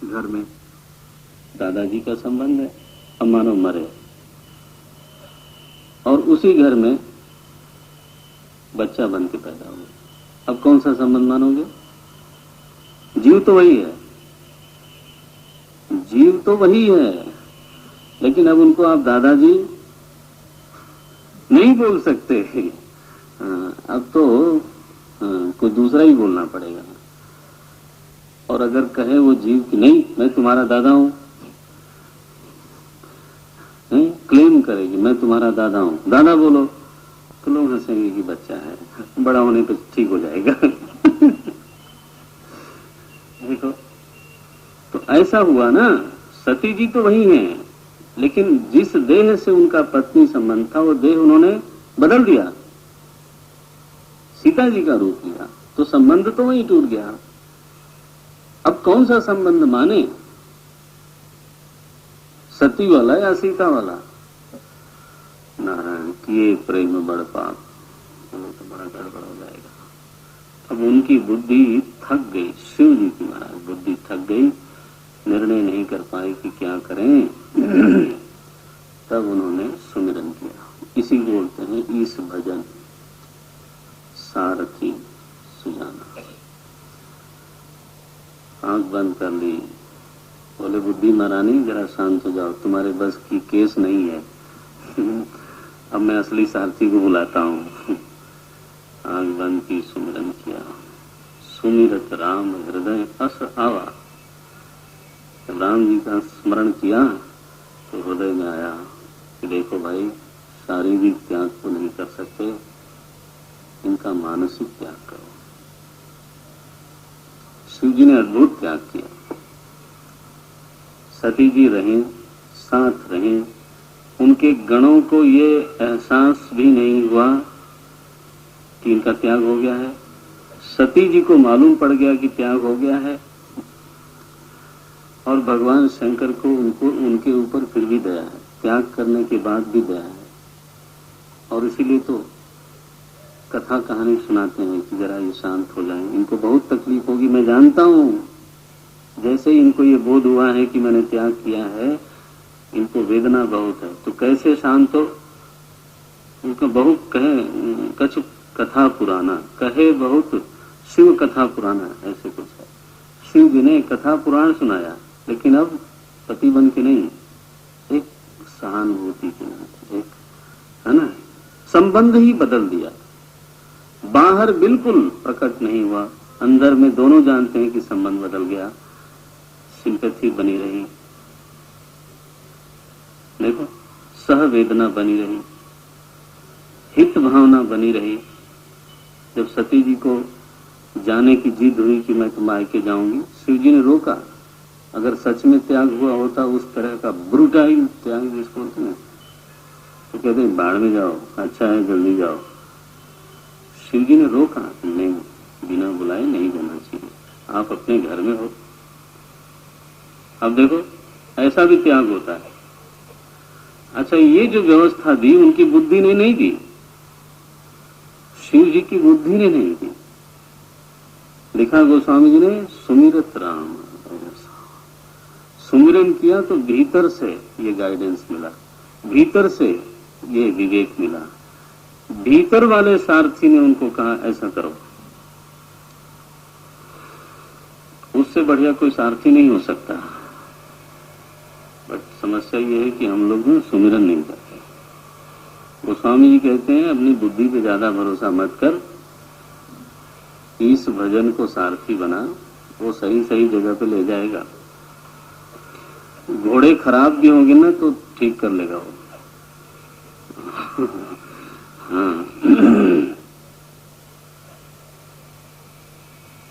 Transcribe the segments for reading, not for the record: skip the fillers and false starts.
घर में दादाजी का संबंध है, अब मानो मरे और उसी घर में बच्चा बन के पैदा हुआ, अब कौन सा संबंध मानोगे? जीव तो वही है, जीव तो वही है, लेकिन अब उनको आप दादाजी नहीं बोल सकते। अब तो कोई दूसरा ही बोलना पड़ेगा। और अगर कहे वो जीव कि नहीं मैं तुम्हारा दादा हूं, क्लेम करेगी मैं तुम्हारा दादा हूं, दादा बोलो, तो लोग हंसेंगे कि बच्चा है, बड़ा होने पे ठीक हो जाएगा। देखो तो ऐसा हुआ ना, सती जी तो वही हैं, लेकिन जिस देह से उनका पत्नी संबंध था वो देह उन्होंने बदल दिया, सीता जी का रूप लिया, तो संबंध तो वहीं टूट गया। अब कौन सा संबंध माने, सती वाला या सीता वाला? नारायण किए प्रेम बड़ पाप, तो बड़ा गड़बड़ हो जाएगा। अब उनकी बुद्धि थक गई, शिव जी की महाराज बुद्धि थक गई, निर्णय नहीं कर पाए कि क्या करें। तब उन्होंने सुमिरन किया, इसी को बोलते हैं ईश भजन सारथी सुजाना। आंख बंद कर ली, बोले बुद्धि महारानी जरा शांत हो जाओ, तुम्हारे बस की केस नहीं है। अब मैं असली सारथी को बुलाता हूँ। आंख बंद की, सुमिरन किया, सुमिरत राम हृदय अस आवा। जब राम जी का स्मरण किया तो हृदय में आया कि देखो भाई, शारीरिक त्याग को नहीं कर सकते, इनका मानसिक त्याग करो। शिव जी ने अद्भुत त्याग किया, सती जी रहें, साथ रहें, उनके गणों को ये एहसास भी नहीं हुआ कि इनका त्याग हो गया है। सती जी को मालूम पड़ गया कि त्याग हो गया है, और भगवान शंकर को उनके ऊपर फिर भी दया है, त्याग करने के बाद भी दया है। और इसीलिए तो कथा कहानी सुनाते हैं कि जरा ये शांत हो जाएं, इनको बहुत तकलीफ होगी, मैं जानता हूं। जैसे ही इनको ये बोध हुआ है कि मैंने त्याग किया है, इनको वेदना बहुत है, तो कैसे शांत हो? उनका बहुत कहे कछ कथा पुराना, कहे बहुत शिव कथा पुराना, ऐसे कुछ है। शिव जी ने कथा पुराण सुनाया, लेकिन अब पति बन के नहीं, एक सहानुभूति के नाते, एक है ना, संबंध ही बदल दिया। बाहर बिल्कुल प्रकट नहीं हुआ, अंदर में दोनों जानते हैं कि संबंध बदल गया, सिंपैथी बनी रही, देखो सहवेदना बनी रही, हित भावना बनी रही। जब सती जी को जाने की जिद हुई कि मैं तो मायके जाऊंगी, शिव जी ने रोका। अगर सच में त्याग हुआ होता उस तरह का ब्रूटाइल त्याग जिसको बोलते हैं, तो कहते हैं बाढ़ में जाओ, अच्छा है जल्दी जाओ। शिव जी ने रोका, नहीं, बिना बुलाए नहीं जाना चाहिए, आप अपने घर में हो। अब देखो ऐसा भी त्याग होता है। अच्छा, ये जो व्यवस्था दी उनकी बुद्धि ने नहीं दी, शिव जी की बुद्धि ने नहीं दी। लिखा गोस्वामी जी ने, सुमिरत राम, सुमिरन किया तो भीतर से ये गाइडेंस मिला, भीतर से ये विवेक मिला, भीतर वाले सारथी ने उनको कहा ऐसा करो। उससे बढ़िया कोई सारथी नहीं हो सकता। बट समस्या ये है कि हम लोग सुमिरन नहीं करते। गोस्वामी जी कहते हैं अपनी बुद्धि पे ज्यादा भरोसा मत कर, इस भजन को सारथी बना, वो सही सही जगह पे ले जाएगा। घोड़े खराब भी होंगे ना तो ठीक कर लेगा वो। हाँ।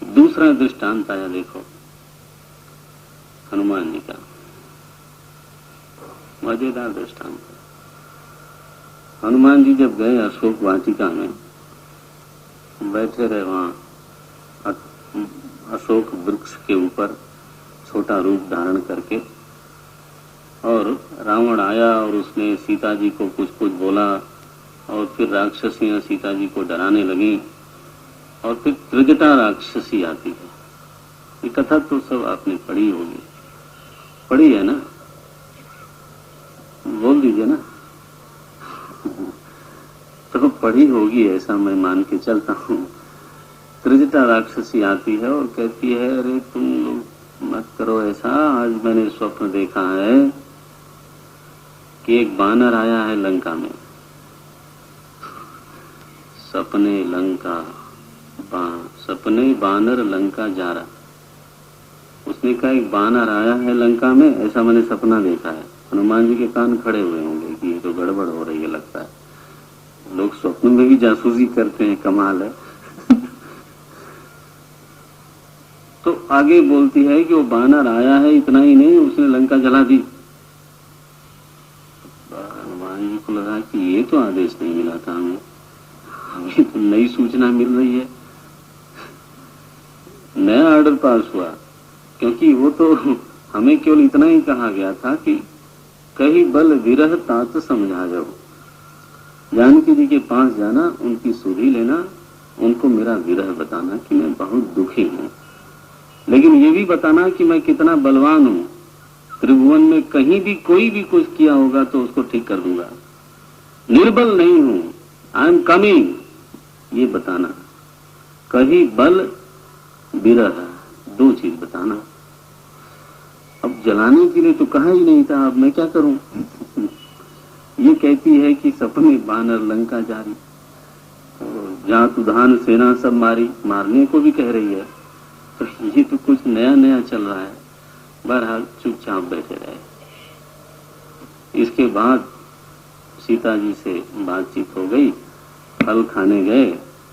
दूसरा दृष्टांत आया, देखो हनुमान जी का, मजेदार दृष्टांत। हनुमान जी जब गए अशोक वाटिका में, बैठे रहे वहां अशोक वृक्ष के ऊपर छोटा रूप धारण करके, और रावण आया और उसने सीता जी को कुछ कुछ बोला, और फिर राक्षसियां सीता जी को डराने लगी, और फिर त्रिजटा राक्षसी आती है। ये कथा तो सब आपने पढ़ी होगी। पढ़ी है ना, बोल दीजिए ना। तो पढ़ी होगी ऐसा मैं मान के चलता हूँ। त्रिजटा राक्षसी आती है और कहती है, अरे तुम लोग मत करो ऐसा, आज मैंने स्वप्न देखा है कि एक बानर आया है लंका में। सपने बानर लंका जा रहा। उसने कहा एक बानर आया है लंका में, ऐसा मैंने सपना देखा है। हनुमान जी के कान खड़े हुए होंगे कि ये तो गड़बड़ हो रही है लगता है। लोग स्वप्न में भी जासूसी करते हैं, कमाल है। तो आगे बोलती है कि वो बानर आया है, इतना ही नहीं उसने लंका जला दी। हनुमान जी को लगा कि ये तो आदेश नहीं मिला था हमें तो नई सूचना मिल रही है, नया ऑर्डर पास हुआ। क्योंकि वो तो हमें केवल इतना ही कहा गया था कि कहीं बल विरह तात समझा जाओ, जानकी जी के पास जाना, उनकी सुधि लेना, उनको मेरा विरह बताना कि मैं बहुत दुखी हूं, लेकिन ये भी बताना कि मैं कितना बलवान हूं, त्रिभुवन में कहीं भी कोई भी कुछ किया होगा तो उसको ठीक कर दूंगा, निर्बल नहीं हूं, आई एम कमिंग, ये बताना। कहीं बल विरह, दो चीज बताना। अब जलाने के लिए तो कहा ही नहीं था, अब मैं क्या करूं। ये कहती है कि सपने बानर लंका जारी, जातुधान सेना सब मारी, मारने को भी कह रही है। तो ये तो कुछ नया नया चल रहा है। बहरहाल चुपचाप बैठे रहे। इसके बाद सीता जी से बातचीत हो गई, फल खाने गए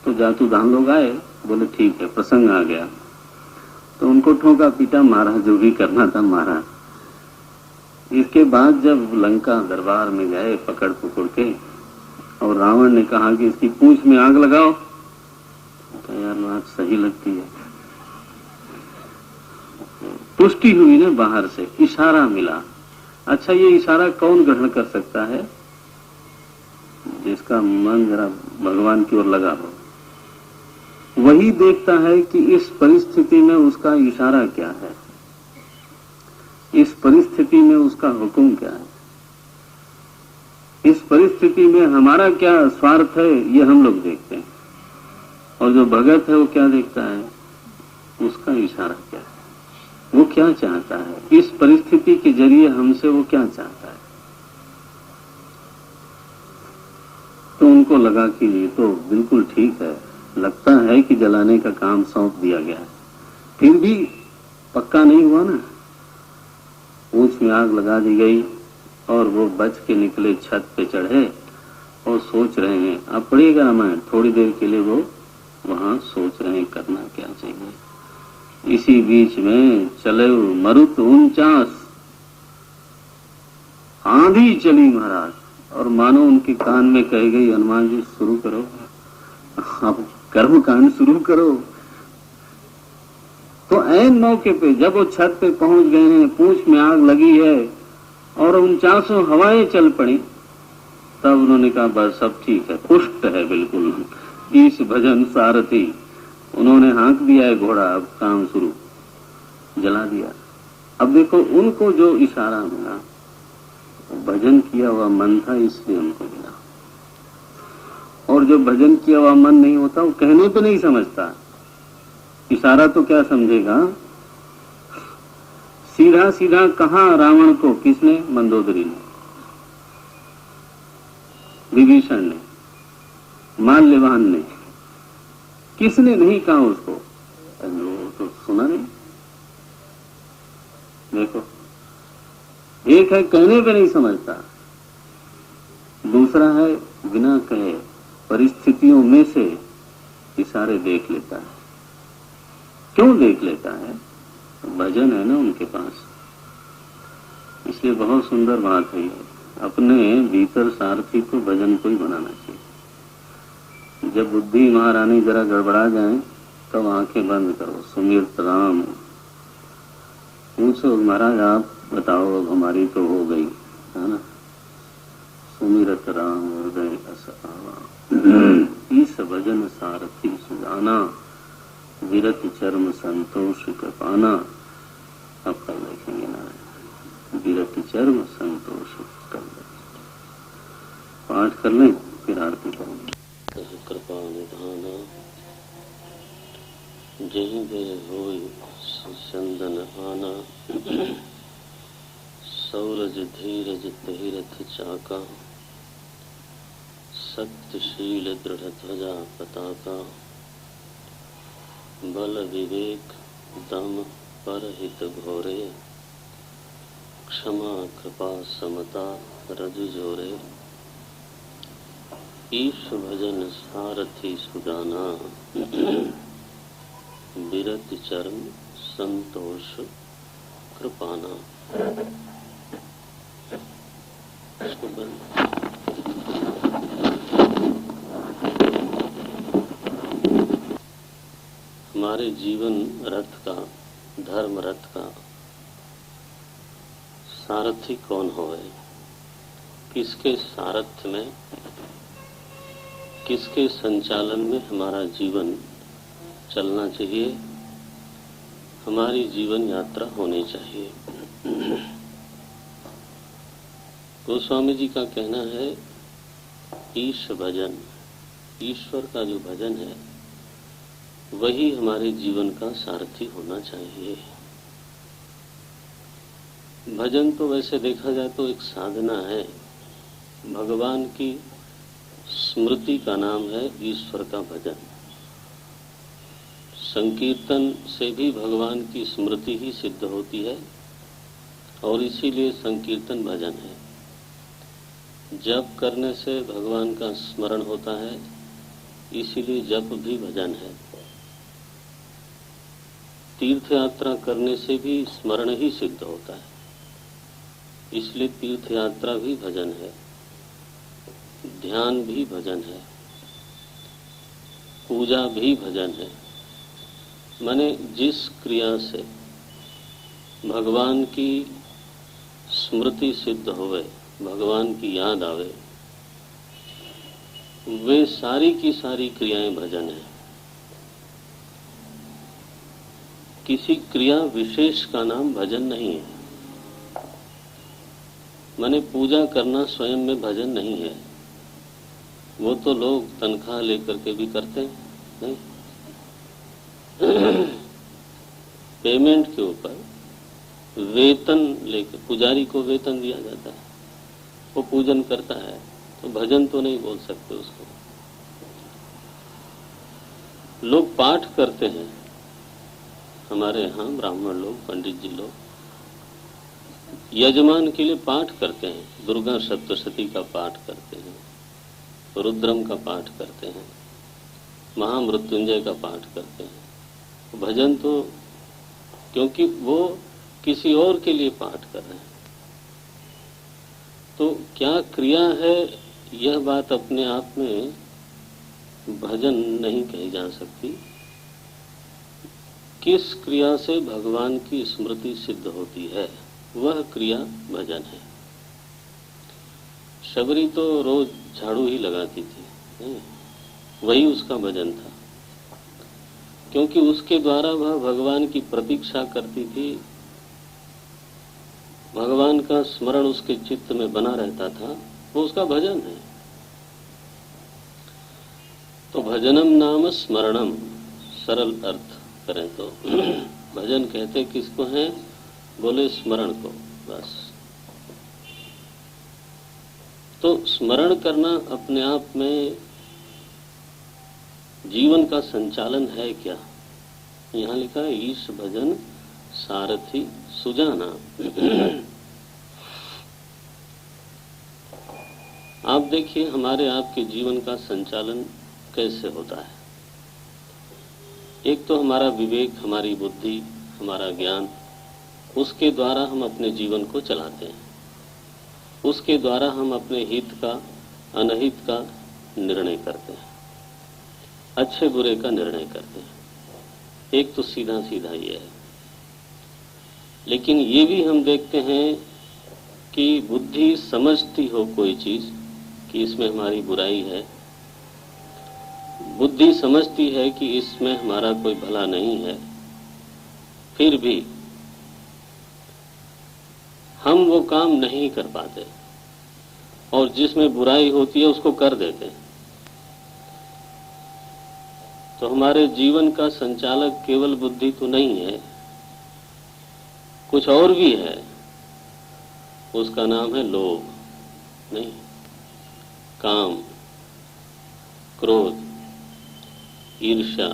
तो जातुधान लोग आए, बोले ठीक है, प्रसंग आ गया। तो उनको ठोका पीटा मारा, जो भी करना था मारा। इसके बाद जब लंका दरबार में गए पकड़ पकड़ के, और रावण ने कहा कि इसकी पूंछ में आग लगाओ, तो यार बात सही लगती है। पुष्टि हुई ना बाहर से, इशारा मिला। अच्छा, ये इशारा कौन ग्रहण कर सकता है? जिसका मन जरा भगवान की ओर लगा हो, वही देखता है कि इस परिस्थिति में उसका इशारा क्या है, इस परिस्थिति में उसका हुक्म क्या है, इस परिस्थिति में हमारा क्या स्वार्थ है, ये हम लोग देखते हैं। और जो भगत है वो क्या देखता है, उसका इशारा क्या है, वो क्या चाहता है, इस परिस्थिति के जरिए हमसे वो क्या चाहता है। तो उनको लगा कि ये तो बिल्कुल ठीक है, लगता है कि जलाने का काम सौंप दिया गया है, फिर भी पक्का नहीं हुआ ना। पूंछ में आग लगा दी गई और वो बच के निकले, छत पे चढ़े और सोच रहे हैं, अब पढ़िएगा रामायण, थोड़ी देर के लिए वो वहां सोच रहे हैं करना क्या चाहिए। इसी बीच में चले मरुत 49 आंधी चली महाराज, और मानो उनके कान में कह गई, हनुमान जी शुरू करो, अब कर्म कांड शुरू करो। तो ऐन मौके पे जब वो छत पे पहुंच गए हैं, पूंछ में आग लगी है और 49 हवाएं चल पड़ी, तब उन्होंने कहा बस सब ठीक है, पुष्ट है बिल्कुल, ईश भजन सारथी। उन्होंने हाँक दिया है घोड़ा, अब काम शुरू, जला दिया। अब देखो, उनको जो इशारा मिला भजन किया हुआ मन था, इसलिए उनको मिला। और जो भजन किया हुआ मन नहीं होता वो कहने पे नहीं समझता, इशारा तो क्या समझेगा। सीधा सीधा कहा रावण को, किसने? मंदोदरी ने, विभीषण ने, माल्यवान ने, किसने नहीं कहा उसको? तो सुना नहीं। देखो, एक है कहने पे नहीं समझता, दूसरा है बिना कहे परिस्थितियों में से इशारे देख लेता है। क्यों देख लेता है? भजन है ना उनके पास, इसलिए बहुत सुंदर बात है ये। अपने भीतर सारथी तो भजन को ही बनाना चाहिए। जब बुद्धि महारानी जरा गड़बड़ा जाए तब आंखें बंद करो, सुमिरत राम, पूछो महाराज आप बताओ, अब हमारी तो हो गई है ना, सुमिरत राम हृदय अस आवा, इस भजन सारथी सुजाना, विरत चर्म संतोष पाना। अब कल देखेंगे नारायण। विरति चर्म संतोष कर। पाठ कर लें फिर आरती करेंगे। कृपा निधाना जहीं दे होई चंदन आना, सौरज धीरज तहिरथ चाका, सत्यशील दृढ़ ध्वजा पताका, बल विवेक दम परहित घोरे, क्षमा कृपा समता रज जोरे, ईश भजन सारथी सुजाना, विरति चरण संतोष कृपाना। इसको बंद। हमारे जीवन रथ का, धर्म रथ का सारथी कौन होवे? किसके सारथ्य में, किसके संचालन में हमारा जीवन चलना चाहिए, हमारी जीवन यात्रा होनी चाहिए। गोस्वामी जी का कहना है ईश भजन, ईश्वर का जो भजन है वही हमारे जीवन का सारथी होना चाहिए। भजन तो वैसे देखा जाए तो एक साधना है, भगवान की स्मृति का नाम है ईश्वर का भजन। संकीर्तन से भी भगवान की स्मृति ही सिद्ध होती है और इसीलिए संकीर्तन भजन है। जप करने से भगवान का स्मरण होता है, इसीलिए जप भी भजन है। तीर्थ यात्रा करने से भी स्मरण ही सिद्ध होता है, इसलिए तीर्थ यात्रा भी भजन है। ध्यान भी भजन है, पूजा भी भजन है। माने जिस क्रिया से भगवान की स्मृति सिद्ध होवे, भगवान की याद आवे, वे सारी की सारी क्रियाएं भजन है। किसी क्रिया विशेष का नाम भजन नहीं है। माने पूजा करना स्वयं में भजन नहीं है, वो तो लोग तनख्वाह लेकर के भी करते हैं, नहीं? पेमेंट के ऊपर वेतन लेकर पुजारी को वेतन दिया जाता है, वो पूजन करता है, तो भजन तो नहीं बोल सकते उसको। लोग पाठ करते हैं, हमारे यहाँ ब्राह्मण लोग, पंडित जी लोग यजमान के लिए पाठ करते हैं, दुर्गा सप्तशती का पाठ करते हैं, रुद्रम का पाठ करते हैं, महामृत्युंजय का पाठ करते हैं। भजन तो क्योंकि वो किसी और के लिए पाठ कर रहे हैं, तो क्या क्रिया है यह बात अपने आप में भजन नहीं कही जा सकती। किस क्रिया से भगवान की स्मृति सिद्ध होती है वह क्रिया भजन है। शबरी तो रोज झाड़ू ही लगाती थी, वही उसका भजन था, क्योंकि उसके द्वारा वह भगवान की प्रतीक्षा करती थी, भगवान का स्मरण उसके चित्त में बना रहता था, वो उसका भजन है। तो भजनम नाम स्मरणम, सरल अर्थ करें तो भजन कहते किसको हैं? बोले स्मरण को, बस। तो स्मरण करना अपने आप में जीवन का संचालन है क्या? यहाँ लिखा है ईश भजन सारथी सुजाना। आप देखिए हमारे आपके जीवन का संचालन कैसे होता है। एक तो हमारा विवेक, हमारी बुद्धि, हमारा ज्ञान, उसके द्वारा हम अपने जीवन को चलाते हैं, उसके द्वारा हम अपने हित का, अनहित का निर्णय करते हैं, अच्छे बुरे का निर्णय करते हैं। एक तो सीधा सीधा ये है। लेकिन ये भी हम देखते हैं कि बुद्धि समझती हो कोई चीज कि इसमें हमारी बुराई है, बुद्धि समझती है कि इसमें हमारा कोई भला नहीं है, फिर भी हम वो काम नहीं कर पाते और जिसमें बुराई होती है उसको कर देते हैं। तो हमारे जीवन का संचालक केवल बुद्धि तो नहीं है, कुछ और भी है। उसका नाम है लोभ, नहीं, काम, क्रोध, ईर्ष्या,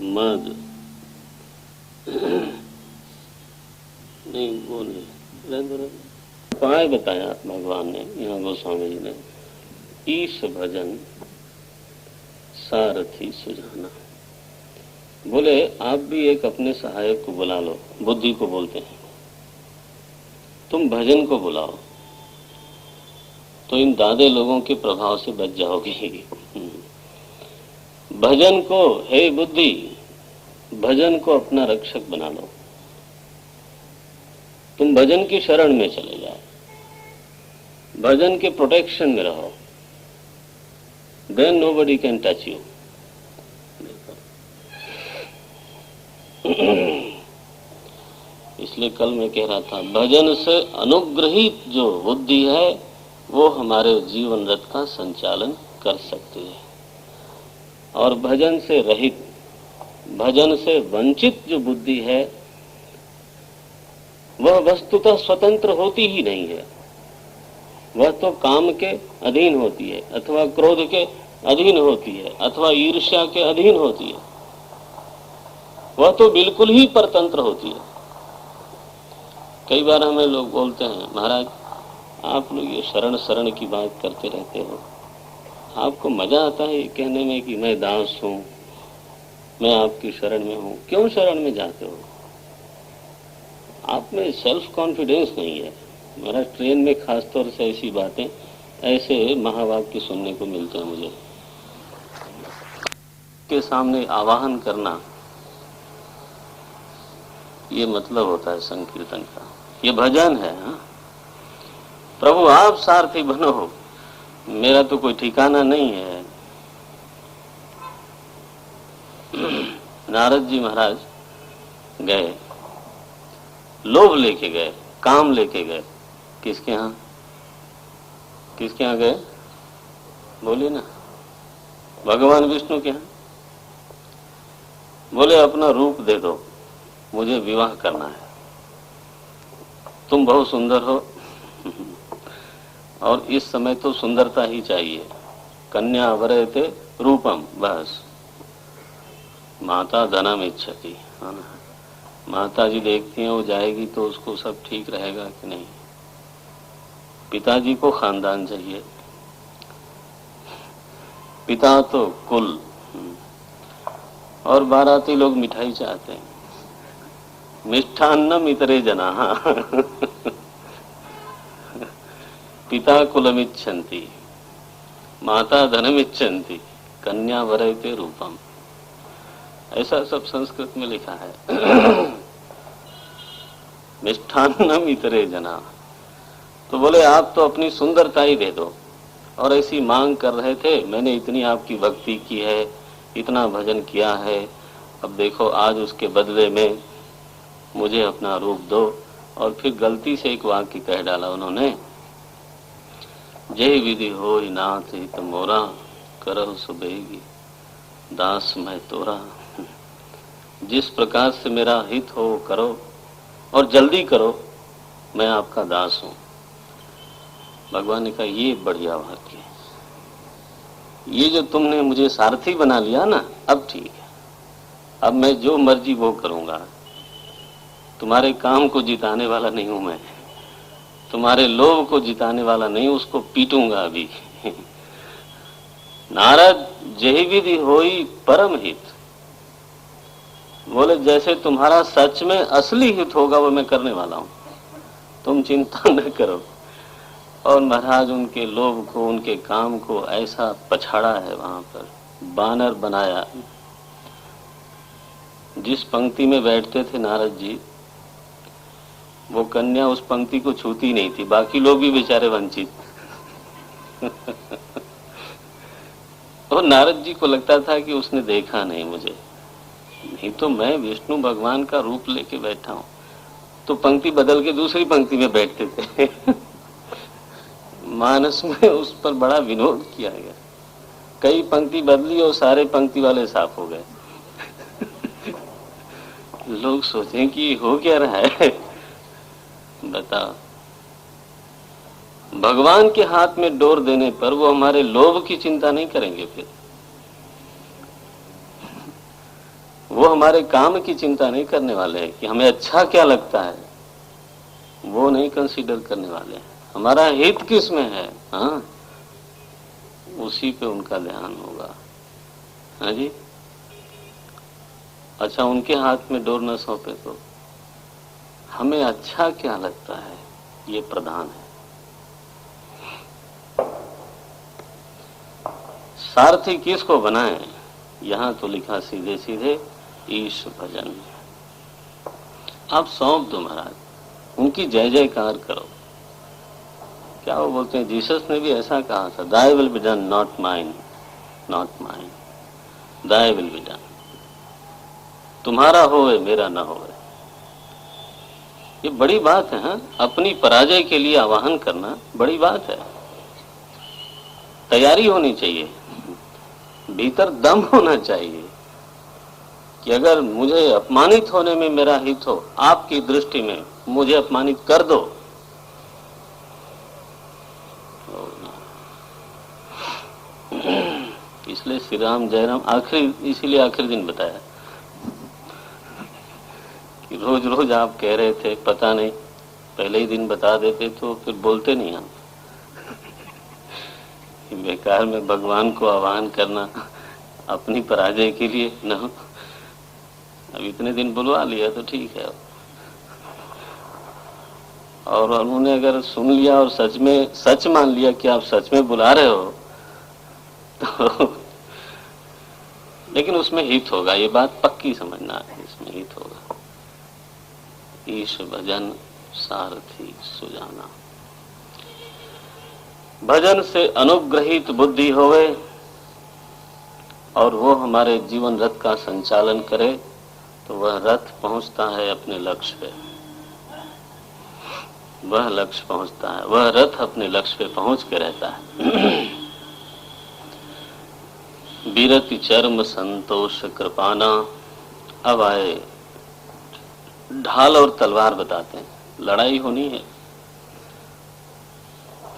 मद, नहीं वो नहीं, उपाय बताया भगवान ने, यहाँ गोस्वामी जी ने, ईश भजन सारथी सुजाना। बोले आप भी एक अपने सहायक को बुला लो, बुद्धि को बोलते हैं, तुम भजन को बुलाओ तो इन दादे लोगों के प्रभाव से बच जाओगे। भजन को, हे बुद्धि, भजन को अपना रक्षक बना लो, तुम भजन की शरण में चले जाओ, भजन के प्रोटेक्शन में रहो, then nobody can touch you। इसलिए कल मैं कह रहा था, भजन से अनुग्रहित जो बुद्धि है वो हमारे जीवन रथ का संचालन कर सकती है, और भजन से रहित, भजन से वंचित जो बुद्धि है वह वस्तुतः स्वतंत्र होती ही नहीं है। वह तो काम के अधीन होती है, अथवा क्रोध के अधीन होती है, अथवा ईर्ष्या के अधीन होती है। वह तो बिल्कुल ही परतंत्र होती है। कई बार हमें लोग बोलते हैं, महाराज आप लोग ये शरण शरण की बात करते रहते हो, आपको मजा आता है ये कहने में कि मैं दास हूं, मैं आपकी शरण में हूं। क्यों शरण में जाते हो? आप में सेल्फ कॉन्फिडेंस नहीं है। महाराज ट्रेन में खासतौर से ऐसी बातें, ऐसे महावाक्य सुनने को मिलते हैं मुझे। के सामने आवाहन करना, ये मतलब होता है संकीर्तन का, ये भजन है। हाँ? प्रभु आप सारथी बनो, मेरा तो कोई ठिकाना नहीं है। नारद जी महाराज गए, लोभ लेके गए, काम लेके गए। किसके यहाँ? किसके यहाँ गए? बोलिए ना। भगवान विष्णु के यहाँ। बोले अपना रूप दे दो, मुझे विवाह करना है, तुम बहुत सुंदर हो और इस समय तो सुंदरता ही चाहिए। कन्या वरयते रूपम, बस। माता धनम इच्छति, है ना। माता जी देखती हैं वो जाएगी तो उसको सब ठीक रहेगा कि नहीं। पिताजी को खानदान चाहिए, पिता तो कुल, और बाराती लोग मिठाई चाहते हैं। मिष्ठान्नम इतरे जना पिता कुलमिच्छन्ति, माता धनमिच्छन्ति, कन्या वरयते रूपम। ऐसा सब संस्कृत में लिखा है। मिष्ठान्नम इतरे जना। तो बोले आप तो अपनी सुंदरता ही दे दो, और ऐसी मांग कर रहे थे। मैंने इतनी आपकी भक्ति की है, इतना भजन किया है, अब देखो आज उसके बदले में मुझे अपना रूप दो। और फिर गलती से एक वाक्य कह डाला उन्होंने, जय विधि होई नाथ हित मोरा, करहु सुबेगी दास मैं तोरा। जिस प्रकार से मेरा हित हो करो, और जल्दी करो, मैं आपका दास हूं। भगवान ने कहा ये बढ़िया वाक्य है, ये जो तुमने मुझे सारथी बना लिया ना, अब ठीक है, अब मैं जो मर्जी वो करूंगा। तुम्हारे काम को जिताने वाला नहीं हूं मैं, तुम्हारे लोभ को जिताने वाला नहीं, उसको पीटूंगा अभी। नारद जही विधि होई परम हित। बोले जैसे तुम्हारा सच में असली हित होगा वो मैं करने वाला हूं, तुम चिंता न करो। और महाराज उनके लोभ को, उनके काम को ऐसा पछाड़ा है, वहां पर बानर बनाया। जिस पंक्ति में बैठते थे नारद जी, वो कन्या उस पंक्ति को छूती नहीं थी, बाकी लोग भी बेचारे वंचित। और नारद जी को लगता था कि उसने देखा नहीं मुझे, नहीं तो मैं विष्णु भगवान का रूप लेके बैठा हूं। तो पंक्ति बदल के दूसरी पंक्ति में बैठते थे। मानस में उस पर बड़ा विनोद किया गया। कई पंक्ति बदली और सारे पंक्ति वाले साफ हो गए। लोग सोचें कि हो क्या रहा है। बताओ, भगवान के हाथ में डोर देने पर वो हमारे लोभ की चिंता नहीं करेंगे, फिर वो हमारे काम की चिंता नहीं करने वाले हैं कि हमें अच्छा क्या लगता है, वो नहीं कंसीडर करने वाले हैं। हमारा हित किस में है, हाँ, उसी पे उनका ध्यान होगा। हाँ जी, अच्छा, उनके हाथ में डोर न सौंपे तो हमें अच्छा क्या लगता है, ये प्रधान है। सारथी किसको बनाए, यहां तो लिखा सीधे सीधे ईश भजन। आप सौंप दो महाराज, उनकी जय जयकार करो। क्या वो बोलते हैं, जीसस ने भी ऐसा कहा था, thy will be done, not mine, not mine, thy will be done. तुम्हारा होवे मेरा ना होवे। ये बड़ी बात है। हाँ? अपनी पराजय के लिए आवाहन करना बड़ी बात है। तैयारी होनी चाहिए, भीतर दम होना चाहिए कि अगर मुझे अपमानित होने में मेरा हित हो, आपकी दृष्टि में मुझे अपमानित कर दो। इसलिए श्री राम जयराम आखिरी, इसीलिए आखिरी दिन बताया कि रोज रोज आप कह रहे थे, पता नहीं पहले ही दिन बता देते तो फिर बोलते नहीं हम। बेकार में भगवान को आह्वान करना अपनी पराजय के लिए न हो। अब इतने दिन बुलवा लिया तो ठीक है, और उन्होंने अगर सुन लिया और सच में सच मान लिया कि आप सच में बुला रहे हो तो लेकिन उसमें हित होगा, ये बात पक्की समझना है, इसमें हित होगा। ईश भजन सारथी सुजाना। भजन से अनुग्रहित बुद्धि होवे और वो हमारे जीवन रथ का संचालन करे तो वह रथ पहुंचता है अपने लक्ष्य पे। वह लक्ष्य पहुंचता है, वह रथ अपने लक्ष्य पे पहुंच के रहता है। बीरति चर्म संतोष कृपाना। अब आए ढाल और तलवार बताते हैं, लड़ाई होनी है।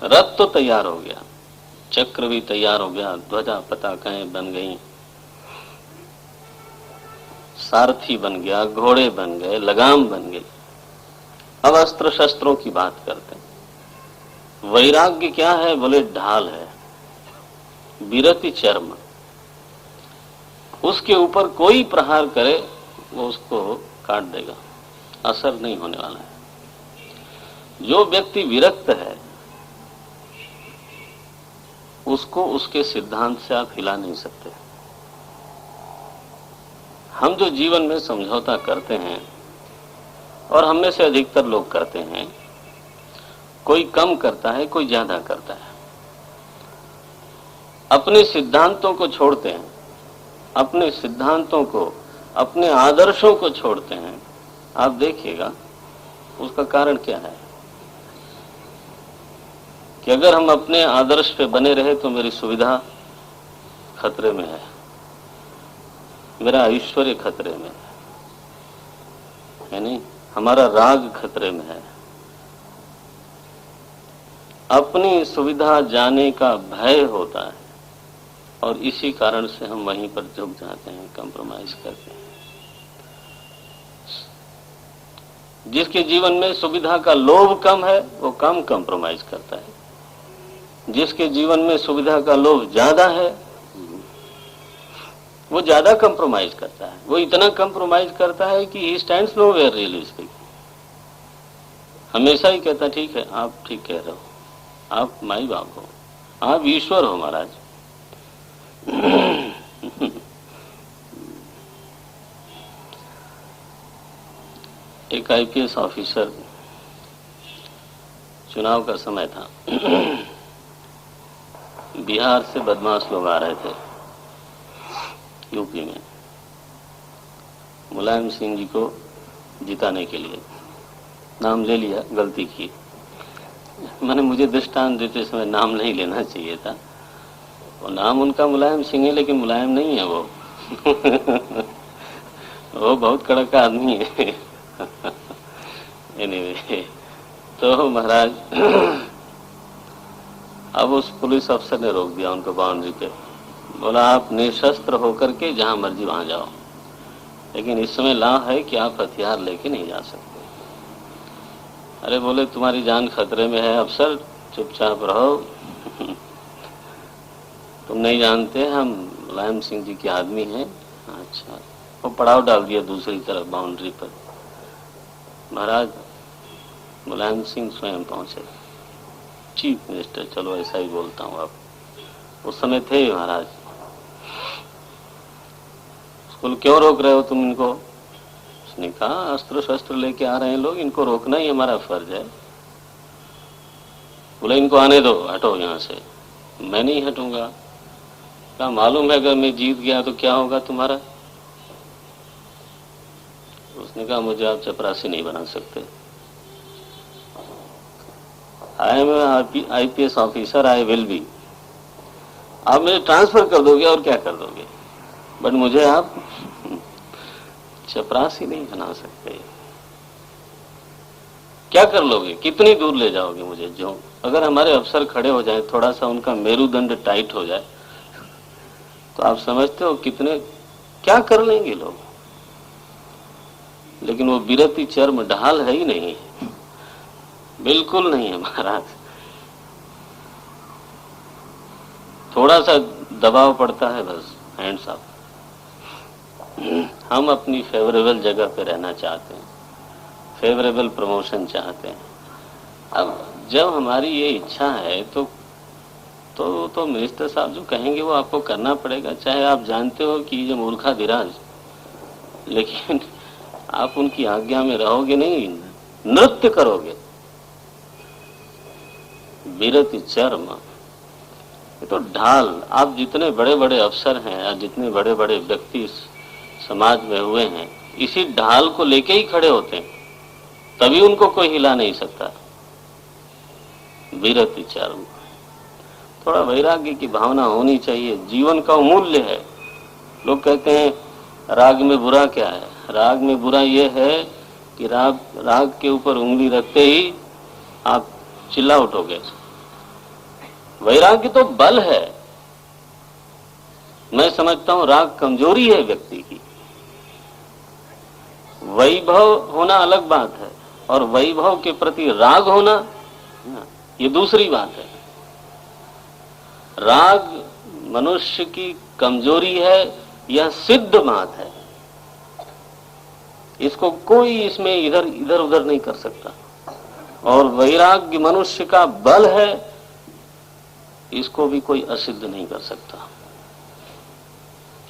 रथ तो तैयार हो गया, चक्र भी तैयार हो गया, ध्वजा पताकाएं बन गई, सारथी बन गया, घोड़े बन गए, लगाम बन गई। अब अस्त्र शस्त्रों की बात करते हैं। वैराग्य क्या है, बोले ढाल है। बीरति चर्म, उसके ऊपर कोई प्रहार करे वो उसको काट देगा, असर नहीं होने वाला है। जो व्यक्ति विरक्त है उसको उसके सिद्धांत से आप हिला नहीं सकते। हम जो जीवन में समझौता करते हैं, और हम में से अधिकतर लोग करते हैं, कोई कम करता है, कोई ज्यादा करता है, अपने सिद्धांतों को छोड़ते हैं, अपने सिद्धांतों को, अपने आदर्शों को छोड़ते हैं। आप देखिएगा उसका कारण क्या है कि अगर हम अपने आदर्श पे बने रहे तो मेरी सुविधा खतरे में है, मेरा ऐश्वर्य खतरे में है नहीं, हमारा राग खतरे में है। अपनी सुविधा जाने का भय होता है और इसी कारण से हम वहीं पर झुक जाते हैं, कंप्रोमाइज करते हैं। जिसके जीवन में सुविधा का लोभ कम है वो कम कंप्रोमाइज करता है, जिसके जीवन में सुविधा का लोभ ज्यादा है वो ज्यादा कंप्रोमाइज करता है। वो इतना कंप्रोमाइज करता है कि he stands nowhere really speaking. हमेशा ही कहता ठीक है, आप ठीक कह रहे हो, आप माई बाप हो, आप ईश्वर हो महाराज। एक आईपीएस ऑफिसर, चुनाव का समय था, बिहार से बदमाश लोग आ रहे थे यूपी में मुलायम सिंह जी को जिताने के लिए। नाम ले लिया, गलती की। मैंने मुझे दृष्टांत देते समय नाम नहीं लेना चाहिए था। वो नाम उनका मुलायम सिंह है, लेकिन मुलायम नहीं है वो। वो बहुत कड़क आदमी है। एनीवे, तो महाराज अब उस पुलिस अफसर ने रोक दिया उनको बाउंड्री पे। बोला आप निशस्त्र होकर के जहां मर्जी वहां जाओ, लेकिन इस समय लॉ है कि आप हथियार लेके नहीं जा सकते। अरे बोले तुम्हारी जान खतरे में है अफसर, चुपचाप रहो। तुम नहीं जानते हम मुलायम सिंह जी के आदमी हैं। अच्छा, वो पड़ाव डाल दिया दूसरी तरफ बाउंड्री पर। महाराज मुलायम सिंह स्वयं पहुंचे। चीफ मिनिस्टर, चलो ऐसा ही बोलता हूँ, अब उस समय थे महाराज। स्कूल क्यों रोक रहे हो तुम इनको? उसने कहा अस्त्र शस्त्र लेके आ रहे हैं लोग, इनको रोकना ही हमारा फर्ज है। बोले इनको आने दो, हटो यहाँ से। मैं नहीं हटूंगा। क्या मालूम है अगर मैं जीत गया तो क्या होगा तुम्हारा? उसने कहा मुझे आप चपरासी नहीं बना सकते। I am IPS officer, I will be. आप मुझे ट्रांसफर कर दोगे और क्या कर दोगे, बट मुझे आप चपरासी नहीं बना सकते। क्या कर लोगे, कितनी दूर ले जाओगे मुझे? जो अगर हमारे अफसर खड़े हो जाए, थोड़ा सा उनका मेरुदंड टाइट हो जाए, तो आप समझते हो कितने क्या कर लेंगे लोग। लेकिन वो बिरती चर्म ढाल है ही नहीं, बिल्कुल नहीं है महाराज। थोड़ा सा दबाव पड़ता है बस, हैंड्स अप। हम अपनी फेवरेबल जगह पे रहना चाहते हैं, फेवरेबल प्रमोशन चाहते हैं। अब जब हमारी ये इच्छा है तो मिनिस्टर साहब जो कहेंगे वो आपको करना पड़ेगा, चाहे आप जानते हो कि ये मूर्खाधिराज, लेकिन आप उनकी आज्ञा में रहोगे नहीं, नृत्य करोगे। बिरति चर्म, ये तो ढाल। आप जितने बड़े बड़े अफसर हैं या जितने बड़े बड़े व्यक्ति समाज में हुए हैं, इसी ढाल को लेके ही खड़े होते हैं, तभी उनको कोई हिला नहीं सकता। बिरति चर्म, थोड़ा वैराग्य की भावना होनी चाहिए, जीवन का मूल्य है। लोग कहते हैं राग में बुरा क्या है? राग में बुरा यह है कि राग के ऊपर उंगली रखते ही आप चिल्ला उठोगे। वैराग्य तो बल है। मैं समझता हूं राग कमजोरी है व्यक्ति की। वैभव होना अलग बात है, और वैभव के प्रति राग होना ये दूसरी बात है। राग मनुष्य की कमजोरी है, यह सिद्ध बात है। इसको कोई इसमें इधर इधर उधर नहीं कर सकता। और वैराग्य मनुष्य का बल है, इसको भी कोई असिद्ध नहीं कर सकता।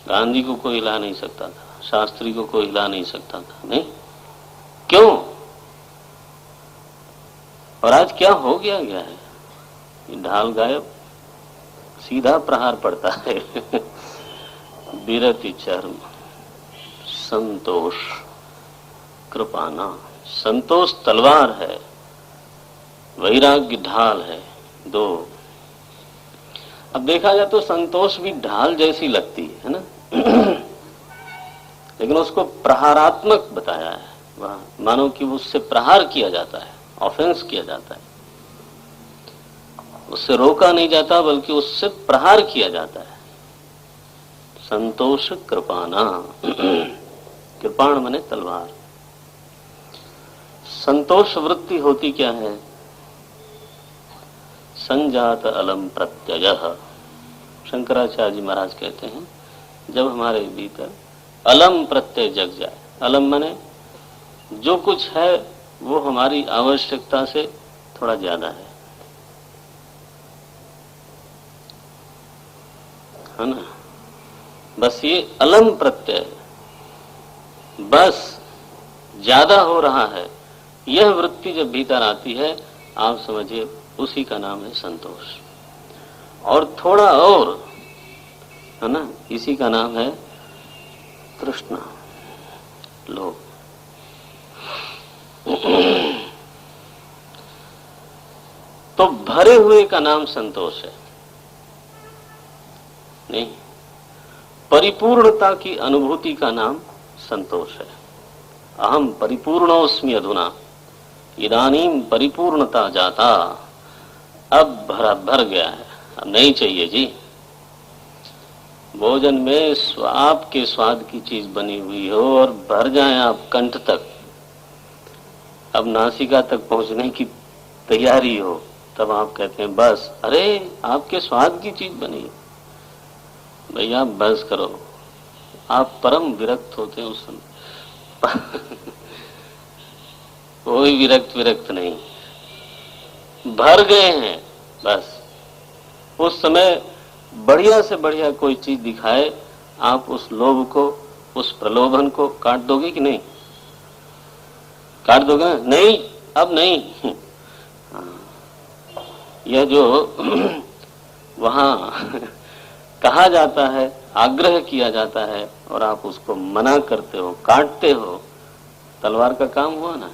गांधी को कोई हिला नहीं सकता था, शास्त्री को कोई हिला नहीं सकता था। नहीं, क्यों? और आज क्या हो गया है? ये ढाल गायब, सीधा प्रहार पड़ता है। बिरति चर्म, संतोष कृपाना। संतोष तलवार है, वैराग्य ढाल है, दो। अब देखा जाए तो संतोष भी ढाल जैसी लगती है ना। लेकिन उसको प्रहारात्मक बताया है, वह मानो कि उससे प्रहार किया जाता है, ऑफेंस किया जाता है। उससे रोका नहीं जाता, बल्कि उससे प्रहार किया जाता है। संतोष कृपाना, कृपाण माने तलवार। संतोष वृत्ति होती क्या है? संजात अलम प्रत्ययः। शंकराचार्य जी महाराज कहते हैं, जब हमारे भीतर अलम प्रत्यय जग जाए। अलम माने जो कुछ है वो हमारी आवश्यकता से थोड़ा ज्यादा है ना। बस ये अलम प्रत्यय बस ज्यादा हो रहा है, यह वृत्ति जब भीतर आती है, आप समझिए उसी का नाम है संतोष। और थोड़ा और है ना, इसी का नाम है तृष्णा, लोभ। तो भरे हुए का नाम संतोष है नहीं, परिपूर्णता की अनुभूति का नाम संतोष है। अहम परिपूर्णोस्मि अधुना इदानीम परिपूर्णता जाता, अब भर गया है, अब नहीं चाहिए जी। भोजन में आपके स्वाद की चीज बनी हुई हो और भर जाए आप कंठ तक, अब नासिका तक पहुंचने की तैयारी हो, तब आप कहते हैं बस। अरे आपके स्वाद की चीज बनी है भैया, बस करो। आप परम विरक्त होते हैं उस समय। कोई विरक्त नहीं, भर गए हैं बस। उस समय बढ़िया से बढ़िया कोई चीज दिखाए, आप उस लोभ को, उस प्रलोभन को काट दोगे कि नहीं? काट दोगे? नहीं, अब नहीं। यह जो वहां कहा जाता है, आग्रह किया जाता है और आप उसको मना करते हो, काटते हो, तलवार का काम हुआ ना।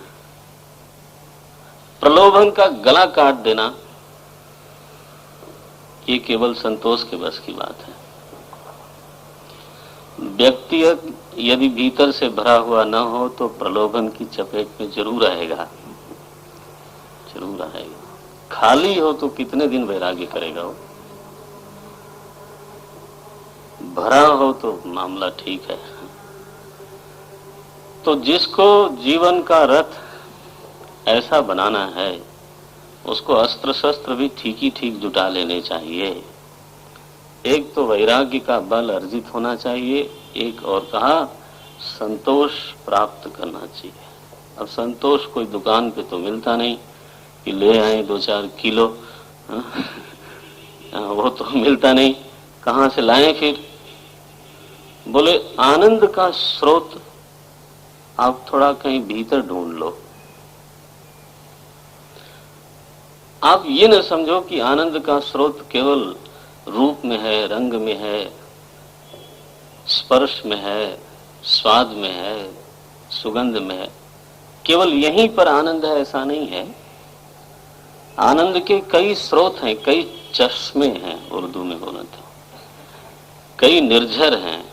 प्रलोभन का गला काट देना ये केवल संतोष के बस की बात है। व्यक्ति यदि भीतर से भरा हुआ न हो तो प्रलोभन की चपेट में जरूर आएगा, जरूर आएगा। खाली हो तो कितने दिन वैराग्य करेगा वो, भरा हो तो मामला ठीक है। तो जिसको जीवन का रथ ऐसा बनाना है, उसको अस्त्र शस्त्र भी ठीक ही ठीक जुटा लेने चाहिए। एक तो वैराग्य का बल अर्जित होना चाहिए, एक और कहा संतोष प्राप्त करना चाहिए। अब संतोष कोई दुकान पे तो मिलता नहीं कि ले आए 2-4 किलो, वो तो मिलता नहीं। कहां से लाएं फिर? बोले आनंद का स्रोत आप थोड़ा कहीं भीतर ढूंढ लो। आप ये न समझो कि आनंद का स्रोत केवल रूप में है, रंग में है, स्पर्श में है, स्वाद में है, सुगंध में है। केवल यहीं पर आनंद है ऐसा नहीं है। आनंद के कई स्रोत हैं, कई चश्मे हैं, उर्दू में बोला था, कई निर्झर हैं।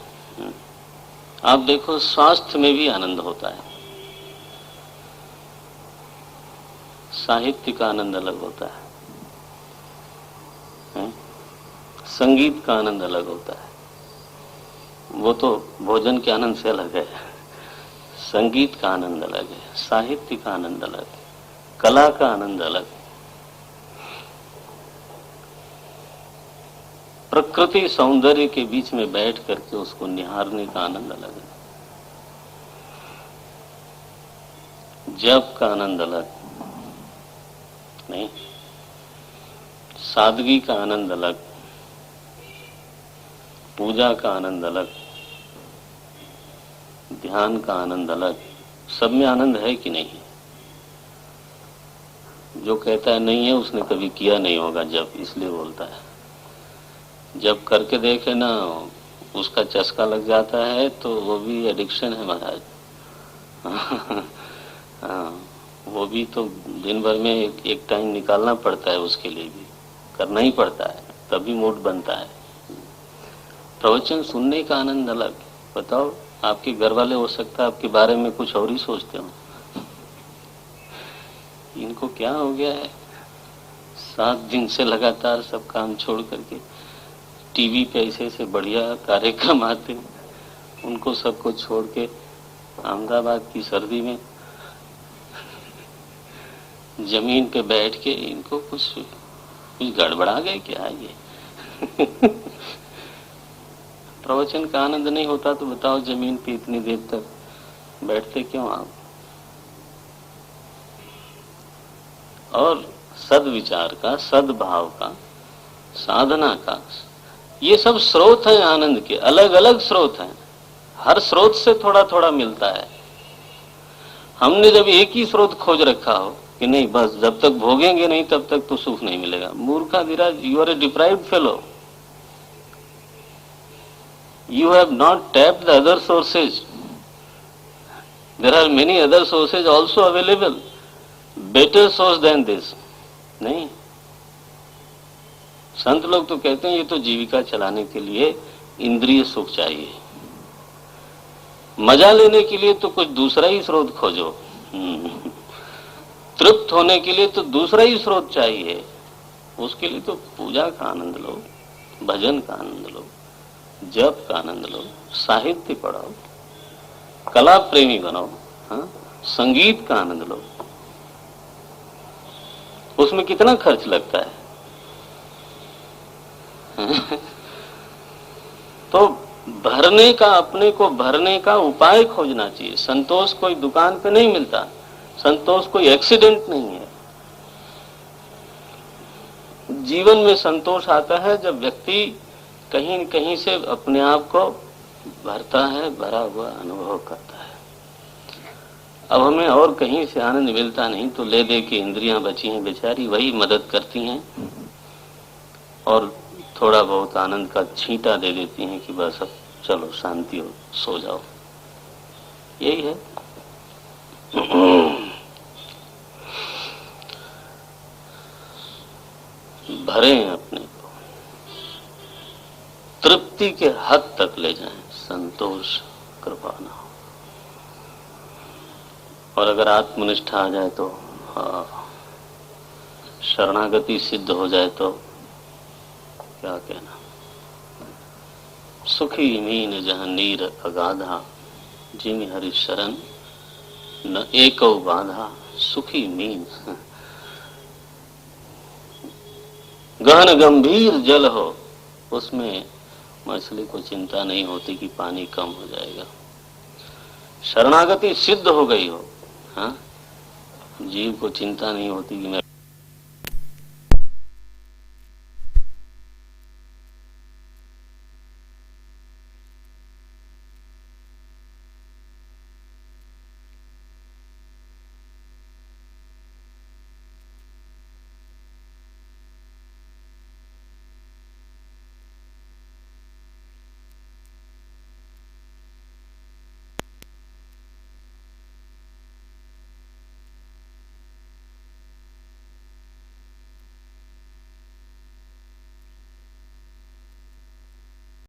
आप देखो स्वास्थ्य में भी आनंद होता है, साहित्य का आनंद अलग होता है, संगीत का आनंद अलग होता है। वो तो भोजन के आनंद से अलग है। संगीत का आनंद अलग है, साहित्य का आनंद अलग है, कला का आनंद अलग है। प्रकृति सौंदर्य के बीच में बैठ करके उसको निहारने का आनंद अलग है। जप का आनंद अलग नहीं, सादगी का आनंद अलग, पूजा का आनंद अलग, ध्यान का आनंद अलग। सब में आनंद है कि नहीं? जो कहता है नहीं है उसने कभी किया नहीं होगा जब, इसलिए बोलता है। जब करके देखे ना उसका चस्का लग जाता है तो वो भी एडिक्शन है महाराज। हाँ, वो भी तो दिन भर में एक टाइम निकालना पड़ता है, उसके लिए भी करना ही पड़ता है, तभी मूड बनता है। प्रवचन सुनने का आनंद अलग। बताओ, आपके घर वाले हो सकता है आपके बारे में कुछ और ही सोचते हो, इनको क्या हो गया है, 7 दिन से लगातार सब काम छोड़ करके टीवी पे ऐसे बढ़िया कार्यक्रम आते हैं, उनको सबको छोड़ के अहमदाबाद की सर्दी में जमीन पे बैठ के इनको कुछ गड़बड़ा गए क्या ये? प्रवचन का आनंद नहीं होता तो बताओ जमीन पे इतनी देर तक बैठते क्यों आप? और सद्विचार का, सद्भाव का, साधना का, ये सब स्रोत हैं आनंद के, अलग अलग स्रोत हैं। हर स्रोत से थोड़ा थोड़ा मिलता है। हमने जब एक ही स्रोत खोज रखा हो कि नहीं बस जब तक भोगेंगे नहीं तब तक तो सुख नहीं मिलेगा, मूर्खा Dheeraj, you are a deprived fellow. You have not tapped the other sources. There are many other sources also available. Better source than this. नहीं, संत लोग तो कहते हैं ये तो जीविका चलाने के लिए इंद्रिय सुख चाहिए, मजा लेने के लिए तो कुछ दूसरा ही स्रोत खोजो, तृप्त होने के लिए तो दूसरा ही स्रोत चाहिए, उसके लिए तो पूजा का आनंद लो, भजन का आनंद लो, जप का आनंद लो, साहित्य पढ़ो, कला प्रेमी बनो, हाँ, संगीत का आनंद लो। उसमें कितना खर्च लगता है तो भरने का, अपने को भरने का उपाय खोजना चाहिए। संतोष कोई दुकान पे नहीं मिलता, संतोष कोई एक्सीडेंट नहीं है। जीवन में संतोष आता है जब व्यक्ति कहीं न कहीं से अपने आप को भरता है, भरा हुआ अनुभव करता है। अब हमें और कहीं से आनंद मिलता नहीं, तो ले दे के इंद्रियां बची हैं बेचारी, वही मदद करती हैं और थोड़ा बहुत आनंद का छींटा दे देती हैं कि बस अब चलो शांति हो, सो जाओ। यही है। भरें अपने को, तृप्ति के हद तक ले जाएं, संतोष कृपा ना हो। और अगर आत्मनिष्ठा आ जाए तो, शरणागति सिद्ध हो जाए तो क्या कहना। सुखी मीन जहाँ नीर अगाधा, जिमि हरि शरण न एको बाधा। सुखी मीन, गहन गंभीर जल हो, उसमें मछली को चिंता नहीं होती कि पानी कम हो जाएगा। शरणागति सिद्ध हो गई हो, हाँ, जीव को चिंता नहीं होती कि मैं